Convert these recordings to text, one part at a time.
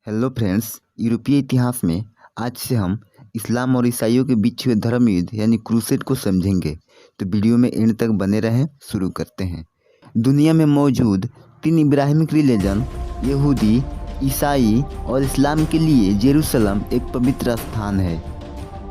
Hello friends, यूरोपीय इतिहास में आज से हम इस्लाम और ईसाइयों के बीच हुए धर्म युद्ध यानी क्रूसेड को समझेंगे। तो वीडियो में एंड तक बने रहें। शुरू करते हैं। दुनिया में मौजूद 3 इब्राहिमिक रिलीजन यहूदी, ईसाई और इस्लाम के लिए जेरूसलम एक पवित्र स्थान है।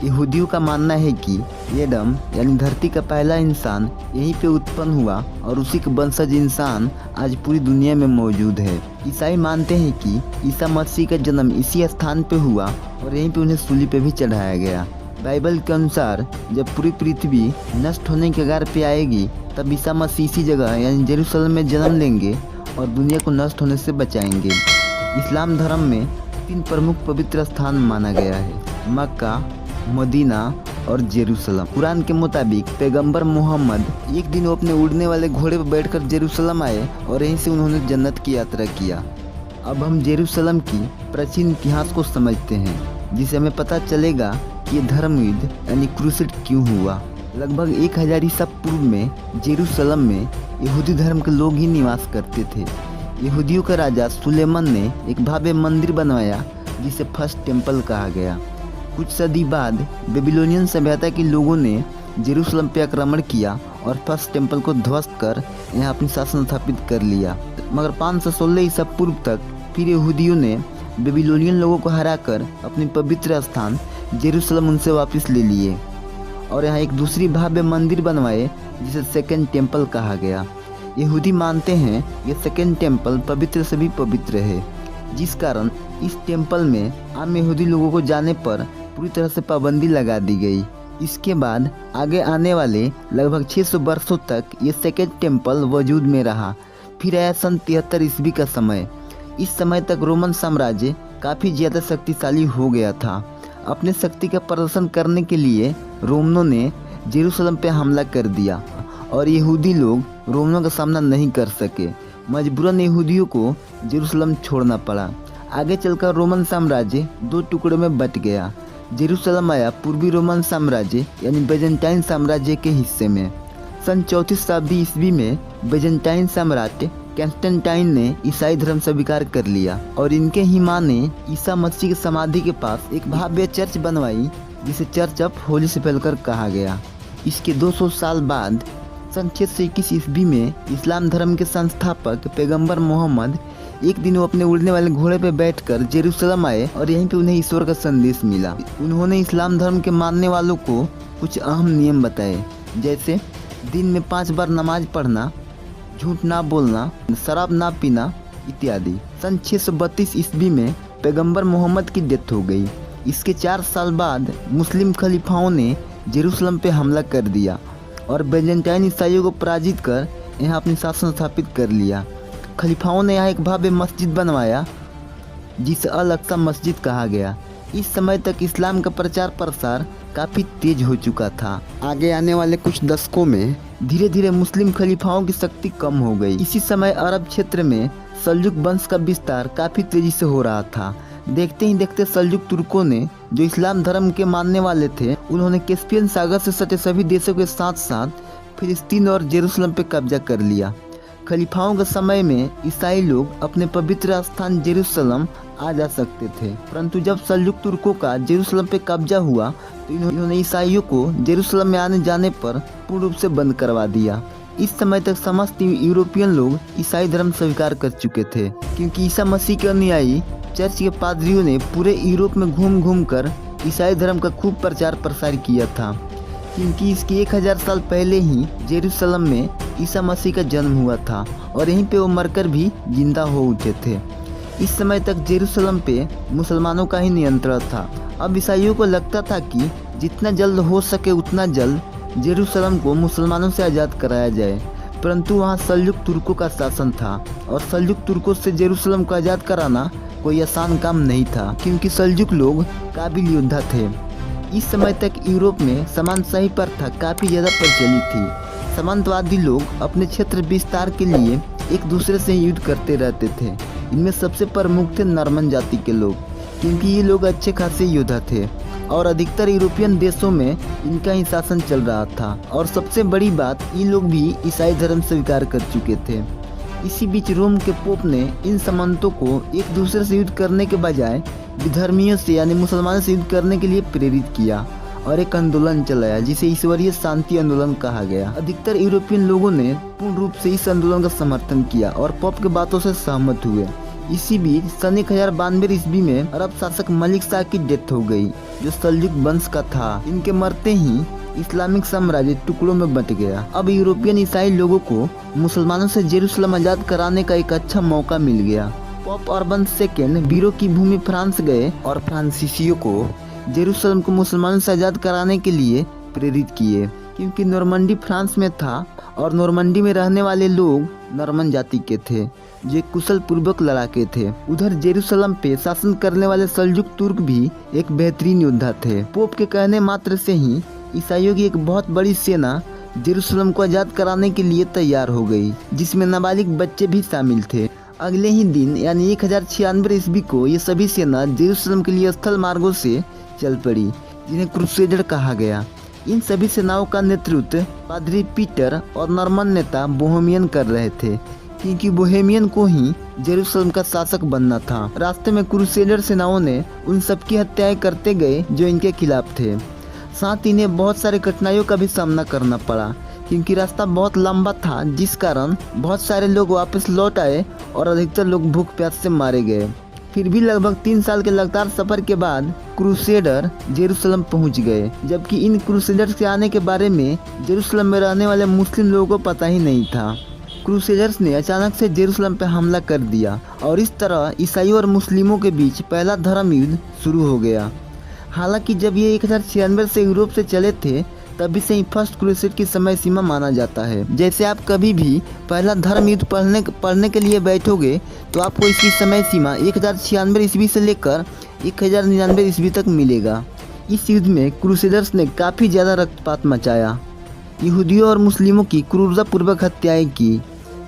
यहूदियों का मानना है कि एडम यानी धरती का पहला इंसान यहीं पे उत्पन्न हुआ और उसी के वंशज इंसान आज पूरी दुनिया में मौजूद है। ईसाई मानते हैं कि ईसा मसीह का जन्म इसी स्थान पे हुआ और यहीं पे उन्हें सूली पे भी चढ़ाया गया। बाइबल के अनुसार जब पूरी पृथ्वी नष्ट होने के कगार पे आएगी तब ईसा मसीह इसी जगह यानी जेरूसलम में जन्म लेंगे और दुनिया को नष्ट होने से बचाएंगे। इस्लाम धर्म में 3 प्रमुख पवित्र स्थान माना गया है, मक्का, मदीना और जेरूसलम। कुरान के मुताबिक पैगंबर मोहम्मद एक दिन वो अपने उड़ने वाले घोड़े पर बैठकर जेरूसलम आए और यहीं से उन्होंने जन्नत की यात्रा किया। अब हम जेरूसलम की प्राचीन इतिहास को समझते हैं, जिससे हमें पता चलेगा कि ये धर्म युद्ध यानी क्रूसेड क्यों हुआ। लगभग 1000 ईसा पूर्व में जेरूसलम में यहूदी धर्म के लोग ही निवास करते थे। यहूदियों का राजा सुलेमान ने एक भव्य मंदिर बनवाया जिसे फर्स्ट टेम्पल कहा गया। कुछ सदी बाद बेबीलोनियन सभ्यता के लोगों ने जेरूसलम पे आक्रमण किया और फर्स्ट टेम्पल को ध्वस्त कर यहाँ अपनी शासन स्थापित कर लिया। मगर 516 ईसा पूर्व तक फिर यहूदियों ने बेबीलोनियन लोगों को हराकर अपनी पवित्र स्थान जेरूसलम उनसे वापस ले लिए और यहाँ एक दूसरी भव्य मंदिर बनवाए जिसे सेकेंड टेम्पल कहा गया। यहूदी मानते हैं ये सेकेंड टेम्पल पवित्र से भी पवित्र है, जिस कारण इस टेम्पल में आम यहूदी लोगों को जाने पर पूरी तरह से पाबंदी लगा दी गई। इसके बाद आगे आने वाले लगभग 600 वर्षों तक ये सेकेंड टेम्पल वजूद में रहा। फिर आया सन 73 ईस्वी का समय। इस समय तक रोमन साम्राज्य काफ़ी ज़्यादा शक्तिशाली हो गया था। अपने शक्ति का प्रदर्शन करने के लिए रोमनों ने जेरूसलम पे हमला कर दिया और यहूदी लोग रोमनों का सामना नहीं कर सके। मजबूरन यहूदियों को जेरूसलम छोड़ना पड़ा। आगे चलकर रोमन साम्राज्य 2 टुकड़ों में बट गया। जेरूसलम आया पूर्वी रोमन साम्राज्य यानी बेजेंटाइन साम्राज्य के हिस्से में। सन 34 शताब्दी ईस्वी में बेजेंटाइन सम्राट कैंस्टेंटाइन ने ईसाई धर्म स्वीकार कर लिया और इनके ही मां ने ईसा मसीह की समाधि के पास एक भव्य चर्च बनवाई जिसे चर्च ऑफ होली सेपल्कर कहा गया। इसके 200 साल बाद सन 621 ईस्वी में इस्लाम धर्म के संस्थापक पैगंबर मोहम्मद एक दिन वो अपने उड़ने वाले घोड़े पर बैठकर जेरूसलम आए और यहीं पे उन्हें ईश्वर का संदेश मिला। उन्होंने इस्लाम धर्म के मानने वालों को कुछ अहम नियम बताए, जैसे दिन में 5 बार नमाज पढ़ना, झूठ ना बोलना, शराब ना पीना इत्यादि। सन 632 ईस्वी में पैगंबर मोहम्मद की डेथ हो गई। इसके 4 साल बाद मुस्लिम खलीफाओं ने जेरूसलम पे हमला कर दिया और बेजेंटाइन ईसाइयों को पराजित कर यहाँ अपनी शासन स्थापित कर लिया। खलीफाओं ने यहाँ एक भव्य मस्जिद बनवाया जिसे अल अक्सा मस्जिद कहा गया। इस समय तक इस्लाम का प्रचार प्रसार काफ़ी तेज हो चुका था। आगे आने वाले कुछ दशकों में धीरे धीरे मुस्लिम खलीफाओं की शक्ति कम हो गई। इसी समय अरब क्षेत्र में सल्जुक वंश का विस्तार काफ़ी तेजी से हो रहा था। देखते ही देखते सल्जुक तुर्कों ने, जो इस्लाम धर्म के मानने वाले थे, उन्होंने कैस्पियन सागर से सटे सभी देशों के साथ साथ फिलिस्तीन और जेरूसलम पे कब्जा कर लिया। खलीफाओं के समय में ईसाई लोग अपने पवित्र स्थान जेरूसलम आ जा सकते थे, परंतु जब सल्जुक तुर्कों का जेरूसलम पे कब्जा हुआ तो इन्होंने ईसाइयों को जेरूसलम में आने जाने पर पूर्ण रूप से बंद करवा दिया। इस समय तक समस्त यूरोपियन लोग ईसाई धर्म स्वीकार कर चुके थे, क्योंकि ईसा मसीह के अनुयायी चर्च के पादरियों ने पूरे यूरोप में घूम घूम कर ईसाई धर्म का खूब प्रचार प्रसार किया था, क्योंकि इसके 1000 साल पहले ही जेरूसलम में ईसा मसीह का जन्म हुआ था और यहीं पे वो मरकर भी जिंदा हो उठे थे। इस समय तक जेरूसलम पे मुसलमानों का ही नियंत्रण था। अब ईसाइयों को लगता था कि जितना जल्द हो सके उतना जल्द जेरूसलम को मुसलमानों से आज़ाद कराया जाए, परंतु वहाँ सल्जुक तुर्कों का शासन था और सल्जुक तुर्कों से जेरूसलम को आज़ाद कराना कोई आसान काम नहीं था, क्योंकि सल्जुक लोग काबिल योद्धा थे। इस समय तक यूरोप में सामंतशाही प्रथा काफ़ी ज़्यादा प्रचलित थी। सामंतवादी लोग अपने क्षेत्र विस्तार के लिए एक दूसरे से युद्ध करते रहते थे। इनमें सबसे प्रमुख थे नॉर्मन जाति के लोग, क्योंकि ये लोग अच्छे खासे योद्धा थे और अधिकतर यूरोपियन देशों में इनका ही शासन चल रहा था। और सबसे बड़ी बात, ये लोग भी ईसाई धर्म स्वीकार कर चुके थे। इसी बीच रोम के पोप ने इन सामंतों को एक दूसरे से युद्ध करने के बजाय विधर्मियों से यानी मुसलमानों से युद्ध करने के लिए प्रेरित किया और एक आंदोलन चलाया जिसे ईश्वरीय शांति आंदोलन कहा गया। अधिकतर यूरोपियन लोगों ने पूर्ण रूप से इस आंदोलन का समर्थन किया और पोप के बातों से सहमत हुए। इसी बीच सन 1092 ईस्वी में अरब शासक मलिक शाह की डेथ हो गई, जो सल्जुक वंश का था। इनके मरते ही इस्लामिक साम्राज्य टुकड़ों में बंट गया। अब यूरोपियन ईसाई लोगों को मुसलमानों से जेरूसलम आजाद कराने का एक अच्छा मौका मिल गया। पोप अर्बन II बीरो की भूमि फ्रांस गए और फ्रांसीसियों को जेरूसलम को मुसलमानों से आजाद कराने के लिए प्रेरित किए, क्योंकि नॉर्मंडी फ्रांस में था और नॉर्मंडी में रहने वाले लोग नॉर्मन जाति के थे, जो एक कुशल पूर्वक लड़ाके थे। उधर जेरूसलम पे शासन करने वाले सल्जुक तुर्क भी एक बेहतरीन योद्धा थे। पोप के कहने मात्र से ही ईसाइयों की एक बहुत बड़ी सेना जेरूसलम को आजाद कराने के लिए तैयार हो गई, जिसमें नाबालिग बच्चे भी शामिल थे। अगले ही दिन यानी 1096 ईस्वी को ये सभी सेना जेरूसलम के लिए स्थल मार्गों से चल पड़ी, जिन्हें क्रूसेडर कहा गया। इन सभी सेनाओं का नेतृत्व पादरी पीटर और नॉर्मन नेता बोहेमियन कर रहे थे, क्योंकि बोहेमियन को ही जेरूसलम का शासक बनना था। रास्ते में क्रूसेडर सेनाओं ने उन सबकी हत्याएं करते गए जो इनके खिलाफ थे। साथ ही इन्हें बहुत सारे कठिनाइयों का भी सामना करना पड़ा, क्योंकि रास्ता बहुत लंबा था, जिस कारण बहुत सारे लोग वापस लौट आए और अधिकतर लोग भूख प्यास से मारे गए। फिर भी लगभग 3 साल के लगातार सफर के बाद क्रूसेडर जेरूसलम पहुंच गए, जबकि इन क्रूसेडर्स के आने के बारे में जेरूसलम में रहने वाले मुस्लिम लोगों को पता ही नहीं था। क्रूसेडर्स ने अचानक से जेरूसलम पर हमला कर दिया और इस तरह ईसाइयों और मुस्लिमों के बीच पहला धर्म युद्ध शुरू हो गया। हालांकि जब ये 1096 से यूरोप से चले थे, तभी से ही फर्स्ट क्रूसेड की समय सीमा माना जाता है। जैसे आप कभी भी पहला धर्म युद्ध पढ़ने के लिए बैठोगे तो आपको इसकी समय सीमा 1096 ईस्वी से लेकर 1099 ईस्वी तक मिलेगा। इस युद्ध में क्रूसेडर्स ने काफ़ी ज़्यादा रक्तपात मचाया, यहूदियों और मुस्लिमों की क्रूरतापूर्वक हत्याएं की।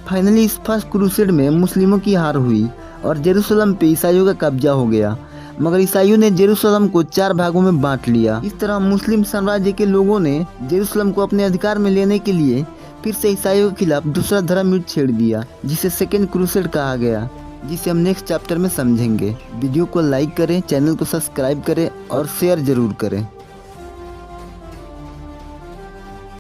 फाइनली इस फर्स्ट क्रूसेड में मुस्लिमों की हार हुई और जेरूसलम पे ईसाइयों का कब्जा हो गया, मगर ईसाइयों ने जेरूसलम को 4 भागों में बांट लिया। इस तरह मुस्लिम साम्राज्य के लोगों ने जेरूसलम को अपने अधिकार में लेने के लिए फिर से ईसाइयों के खिलाफ दूसरा धर्म युद्ध छेड़ दिया, जिसे सेकेंड क्रूसेड कहा गया, जिसे हम नेक्स्ट चैप्टर में समझेंगे। वीडियो को लाइक करें, चैनल को सब्सक्राइब करें और शेयर जरूर करें।